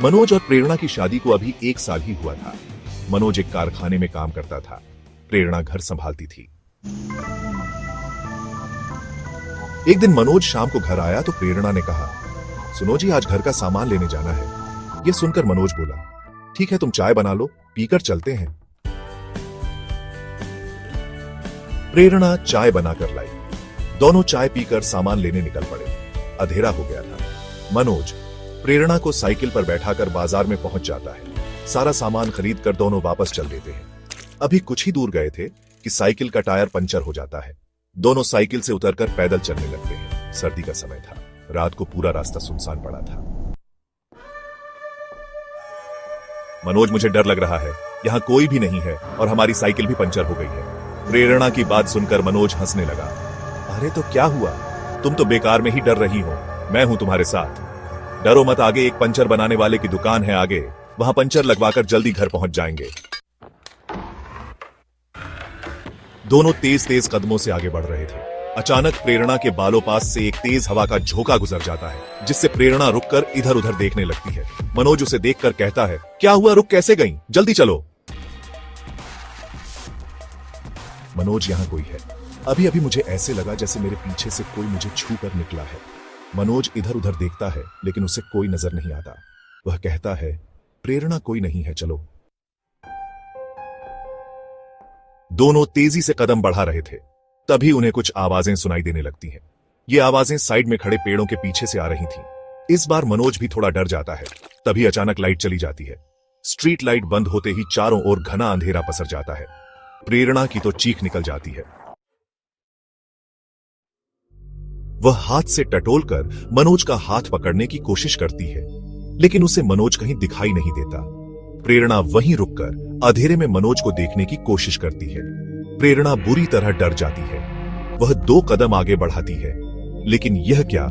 मनोज और प्रेरणा की शादी को अभी 1 साल ही हुआ था। मनोज एक कारखाने में काम करता था, प्रेरणा घर संभालती थी। एक दिन मनोज शाम को घर आया तो प्रेरणा ने कहा, सुनो जी, आज घर का सामान लेने जाना है। यह सुनकर मनोज बोला, ठीक है, तुम चाय बना लो, पीकर चलते हैं। प्रेरणा चाय बनाकर लाई। दोनों चाय पीकर सामान लेने निकल पड़े। अंधेरा हो गया था। मनोज प्रेरणा को साइकिल पर बैठाकर बाजार में पहुंच जाता है। सारा सामान खरीद कर दोनों वापस चल देते हैं। अभी कुछ ही दूर गए थे कि साइकिल का टायर पंचर हो जाता है। दोनों साइकिल से उतरकर पैदल चलने लगते हैं। सर्दी का समय था। रात को पूरा रास्ता सुनसान पड़ा था। मनोज, मुझे डर लग रहा है, यहां कोई भी नहीं है और हमारी साइकिल भी पंचर हो गई है। प्रेरणा की बात सुनकर मनोज हंसने लगा। अरे तो क्या हुआ, तुम तो बेकार में ही डर रही हो, मैं हूं तुम्हारे साथ। डरो मत, आगे एक पंचर बनाने वाले की दुकान है, आगे वहां पंचर लगवाकर जल्दी घर पहुंच जाएंगे। दोनों तेज तेज कदमों से आगे बढ़ रहे थे। अचानक प्रेरणा के बालों पास से एक तेज हवा का झोंका गुजर जाता है, जिससे प्रेरणा रुककर इधर उधर देखने लगती है। मनोज उसे देखकर कहता है, क्या हुआ, रुक कैसे गई, जल्दी चलो। मनोज, यहां कोई है। अभी अभी मुझे ऐसे लगा जैसे मेरे पीछे से कोई मुझे छू कर निकला है। मनोज इधर उधर देखता है, लेकिन उसे कोई नजर नहीं आता। वह कहता है, प्रेरणा, कोई नहीं है, चलो। दोनों तेजी से कदम बढ़ा रहे थे। तभी उन्हें कुछ आवाजें सुनाई देने लगती हैं। ये आवाजें साइड में खड़े पेड़ों के पीछे से आ रही थीं। इस बार मनोज भी थोड़ा डर जाता है। तभी अचानक लाइट चली जाती है। स्ट्रीट लाइट बंद होते ही चारों ओर घना अंधेरा पसर जाता है। प्रेरणा की तो चीख निकल जाती है। वह हाथ से टटोलकर मनोज का हाथ पकड़ने की कोशिश करती है, लेकिन उसे मनोज कहीं दिखाई नहीं देता। प्रेरणा वहीं रुककर अंधेरे में मनोज को देखने की कोशिश करती है। प्रेरणा बुरी तरह डर जाती है। वह 2 कदम आगे बढ़ाती है, लेकिन यह क्या,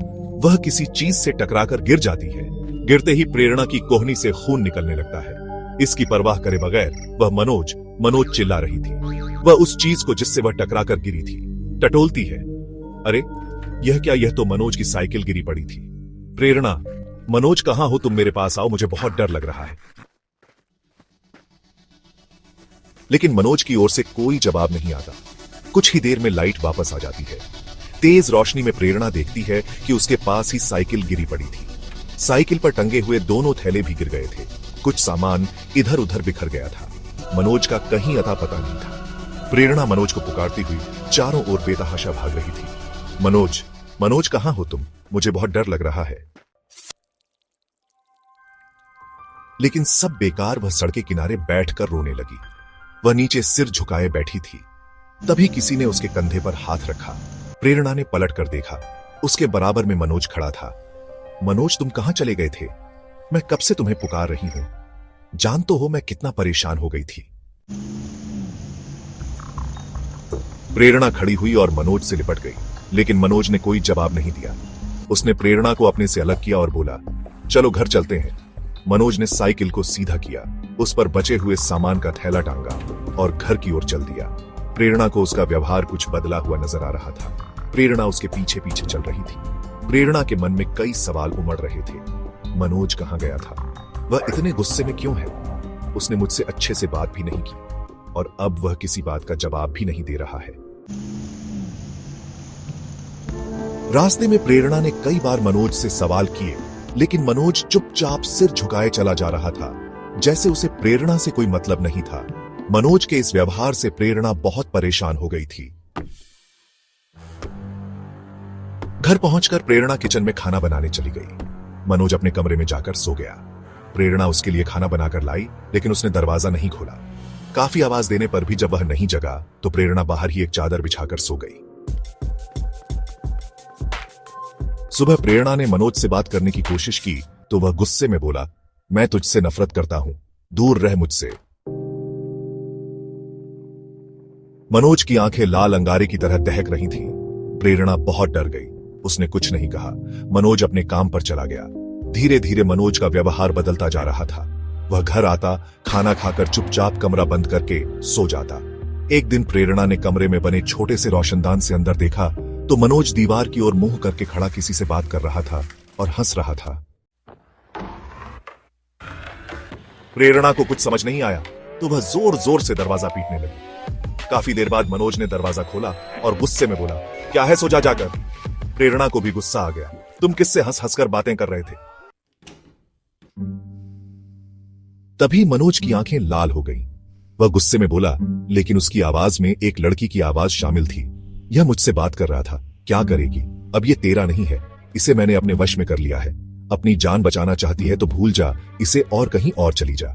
वह किसी चीज से टकराकर गिर जाती है। गिरते ही प्रेरणा की कोहनी से खून निकलने लगता है। इसकी परवाह करे बगैर वह मनोज चिल्ला रही थी। वह उस चीज को जिससे वह टकराकर गिरी थी टटोलती है। अरे यह क्या, यह तो मनोज की साइकिल गिरी पड़ी थी। प्रेरणा, मनोज कहां हो तुम, मेरे पास आओ, मुझे बहुत डर लग रहा है। लेकिन मनोज की ओर से कोई जवाब नहीं आता। कुछ ही देर में लाइट वापस आ जाती है। तेज रोशनी में प्रेरणा देखती है कि उसके पास ही साइकिल गिरी पड़ी थी। साइकिल पर टंगे हुए दोनों थैले भी गिर गए थे। कुछ सामान इधर उधर बिखर गया था। मनोज का कहीं अता पता नहीं था। प्रेरणा मनोज को पुकारती हुई चारों ओर बेतहाशा भाग रही थी। मनोज, मनोज कहां हो तुम, मुझे बहुत डर लग रहा है। लेकिन सब बेकार। वह सड़क के किनारे बैठकर रोने लगी। वह नीचे सिर झुकाए बैठी थी। तभी किसी ने उसके कंधे पर हाथ रखा। प्रेरणा ने पलट कर देखा। उसके बराबर में मनोज खड़ा था। मनोज, तुम कहां चले गए थे? मैं कब से तुम्हें पुकार रही हूं। जान तो हो मैं कितना परेशान हो गई थी। प्रेरणा खड़ी हुई और मनोज से लिपट गई, लेकिन मनोज ने कोई जवाब नहीं दिया। उसने प्रेरणा को अपने से अलग किया और बोला, चलो घर चलते हैं। मनोज ने साइकिल को सीधा किया, उस पर बचे हुए सामान का थैला टांगा और घर की ओर चल दिया। प्रेरणा को उसका व्यवहार कुछ बदला हुआ नजर आ रहा था। प्रेरणा उसके पीछे पीछे चल रही थी। प्रेरणा के मन में कई सवाल उमड़ रहे थे। मनोज कहां गया था? वह इतने गुस्से में क्यों है? उसने मुझसे अच्छे से बात भी नहीं की और अब वह किसी बात का जवाब भी नहीं दे रहा है। रास्ते में प्रेरणा ने कई बार मनोज से सवाल किए, लेकिन मनोज चुपचाप सिर झुकाए चला जा रहा था, जैसे उसे प्रेरणा से कोई मतलब नहीं था। मनोज के इस व्यवहार से प्रेरणा बहुत परेशान हो गई थी। घर पहुंचकर प्रेरणा किचन में खाना बनाने चली गई। मनोज अपने कमरे में जाकर सो गया। प्रेरणा उसके लिए खाना बनाकर लाई, लेकिन उसने दरवाजा नहीं खोला। काफी आवाज देने पर भी जब वह नहीं जगा तो प्रेरणा बाहर ही एक चादर बिछाकर सो गई। सुबह प्रेरणा ने मनोज से बात करने की कोशिश की तो वह गुस्से में बोला, मैं तुझसे नफरत करता हूं, दूर रह मुझसे। मनोज की आंखें लाल अंगारे की तरह दहक रही थीं। प्रेरणा बहुत डर गई। उसने कुछ नहीं कहा। मनोज अपने काम पर चला गया। धीरे धीरे मनोज का व्यवहार बदलता जा रहा था। वह घर आता, खाना खाकर चुपचाप कमरा बंद करके सो जाता। एक दिन प्रेरणा ने कमरे में बने छोटे से रोशनदान से अंदर देखा तो मनोज दीवार की ओर मुंह करके खड़ा किसी से बात कर रहा था और हंस रहा था। प्रेरणा को कुछ समझ नहीं आया तो वह जोर जोर से दरवाजा पीटने लगी। काफी देर बाद मनोज ने दरवाजा खोला और गुस्से में बोला, क्या है सो जा जाकर। प्रेरणा को भी गुस्सा आ गया, तुम किससे हंस हंसकर बातें कर रहे थे। तभी मनोज की आंखें लाल हो गईं। वह गुस्से में बोला, लेकिन उसकी आवाज में एक लड़की की आवाज शामिल थी। यह मुझसे बात कर रहा था, क्या करेगी, अब ये तेरा नहीं है, इसे मैंने अपने वश में कर लिया है। अपनी जान बचाना चाहती है तो भूल जा इसे और कहीं और चली जा।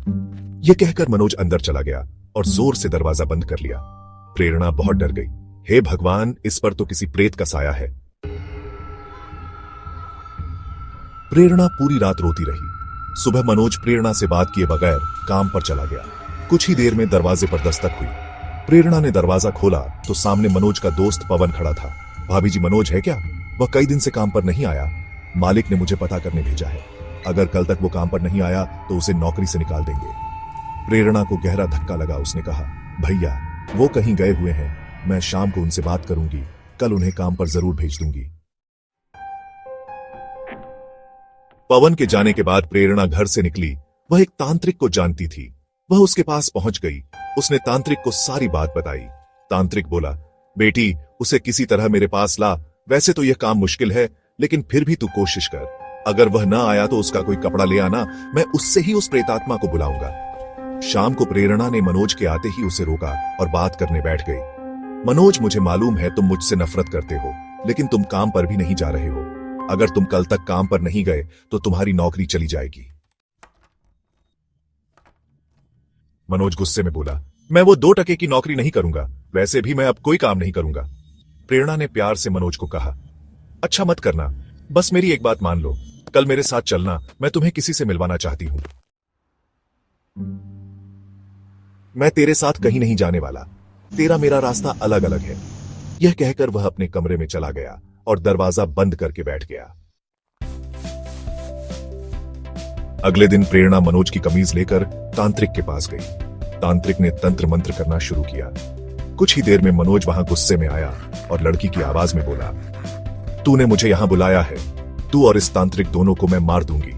यह कहकर मनोज अंदर चला गया और जोर से दरवाजा बंद कर लिया। प्रेरणा बहुत डर गई। हे भगवान, इस पर तो किसी प्रेत का साया है। प्रेरणा पूरी रात रोती रही। सुबह मनोज प्रेरणा से बात किए बगैर काम पर चला गया। कुछ ही देर में दरवाजे पर दस्तक हुई। प्रेरणा ने दरवाजा खोला तो सामने मनोज का दोस्त पवन खड़ा था। भाभी जी, मनोज है क्या? वह कई दिन से काम पर नहीं आया। मालिक ने मुझे पता करने भेजा है। अगर कल तक वो काम पर नहीं आया तो उसे नौकरी से निकाल देंगे। प्रेरणा को गहरा धक्का लगा। उसने कहा, भैया वो कहीं गए हुए हैं, मैं शाम को उनसे बात करूंगी, कल उन्हें काम पर जरूर भेज दूंगी। पवन के जाने के बाद प्रेरणा घर से निकली। वह एक तांत्रिक को जानती थी। वह उसके पास पहुंच गई। उसने तांत्रिक को सारी बात बताई। तांत्रिक बोला, बेटी उसे किसी तरह मेरे पास ला। वैसे तो यह काम मुश्किल है, लेकिन फिर भी तू कोशिश कर। अगर वह ना आया तो उसका कोई कपड़ा ले आना, मैं उससे ही उस प्रेतात्मा को बुलाऊंगा। शाम को प्रेरणा ने मनोज के आते ही उसे रोका और बात करने बैठ गई। मनोज, मुझे मालूम है तुम मुझसे नफरत करते हो, लेकिन तुम काम पर भी नहीं जा रहे हो। अगर तुम कल तक काम पर नहीं गए तो तुम्हारी नौकरी चली जाएगी। मनोज गुस्से में बोला, मैं वो 2 टके की नौकरी नहीं करूंगा, वैसे भी मैं अब कोई काम नहीं करूंगा। प्रेरणा ने प्यार से मनोज को कहा, अच्छा मत करना, बस मेरी एक बात मान लो, कल मेरे साथ चलना, मैं तुम्हें किसी से मिलवाना चाहती हूं। मैं तेरे साथ कहीं नहीं जाने वाला, तेरा मेरा रास्ता अलग अलग है। यह कहकर वह अपने कमरे में चला गया और दरवाजा बंद करके बैठ गया। अगले दिन प्रेरणा मनोज की कमीज लेकर तांत्रिक के पास गई। तांत्रिक ने तंत्र मंत्र करना शुरू किया। कुछ ही देर में मनोज वहां गुस्से में आया और लड़की की आवाज में बोला, तूने मुझे यहां बुलाया है, तू और इस तांत्रिक दोनों को मैं मार दूंगी।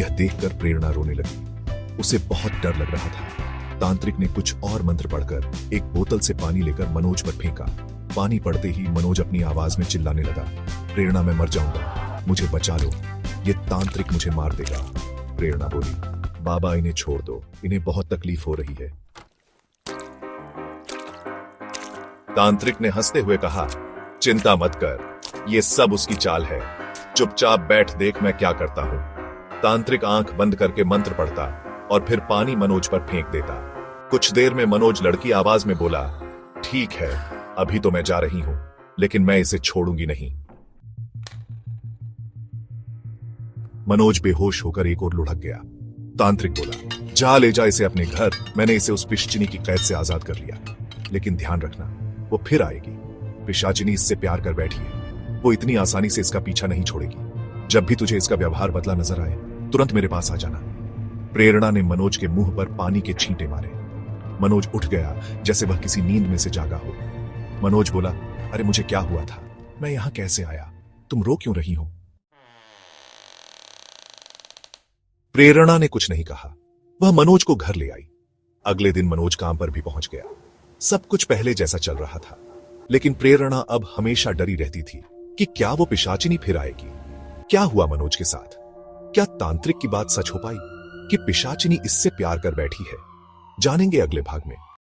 यह देखकर प्रेरणा रोने लगी। उसे बहुत डर लग रहा था। तांत्रिक ने कुछ और मंत्र पढ़कर एक बोतल से पानी लेकर मनोज पर फेंका। पानी पड़ते ही मनोज अपनी आवाज में चिल्लाने लगा, प्रेरणा मैं मर जाऊंगा, मुझे बचा लो, ये तांत्रिक मुझे मार देगा। प्रेरणा बोली, बाबा इन्हें छोड़ दो, इन्हें बहुत तकलीफ हो रही है। तांत्रिक ने हंसते हुए कहा, चिंता मत कर, ये सब उसकी चाल है, चुपचाप बैठ, देख मैं क्या करता हूं। तांत्रिक आंख बंद करके मंत्र पढ़ता और फिर पानी मनोज पर फेंक देता। कुछ देर में मनोज लड़की आवाज में बोला, ठीक है, अभी तो मैं जा रही हूं, लेकिन मैं इसे छोड़ूंगी नहीं। मनोज बेहोश होकर एक ओर लुढ़क गया। तांत्रिक बोला, जा ले जा इसे अपने घर, मैंने इसे उस पिशाचिनी की कैद से आजाद कर लिया, लेकिन ध्यान रखना वो फिर आएगी। पिशाचिनी इससे प्यार कर बैठी है, वो इतनी आसानी से इसका पीछा नहीं छोड़ेगी। जब भी तुझे इसका व्यवहार बदला नजर आए, तुरंत मेरे पास आ जाना। प्रेरणा ने मनोज के मुंह पर पानी के छींटे मारे। मनोज उठ गया जैसे वह किसी नींद में से जागा हो। मनोज बोला, अरे मुझे क्या हुआ था, मैं यहां कैसे आया, तुम रो क्यों रही हो? प्रेरणा ने कुछ नहीं कहा। वह मनोज को घर ले आई। अगले दिन मनोज काम पर भी पहुंच गया। सब कुछ पहले जैसा चल रहा था, लेकिन प्रेरणा अब हमेशा डरी रहती थी कि क्या वो पिशाचिनी फिर आएगी। क्या हुआ मनोज के साथ? क्या तांत्रिक की बात सच हो पाई कि पिशाचिनी इससे प्यार कर बैठी है? जानेंगे अगले भाग में।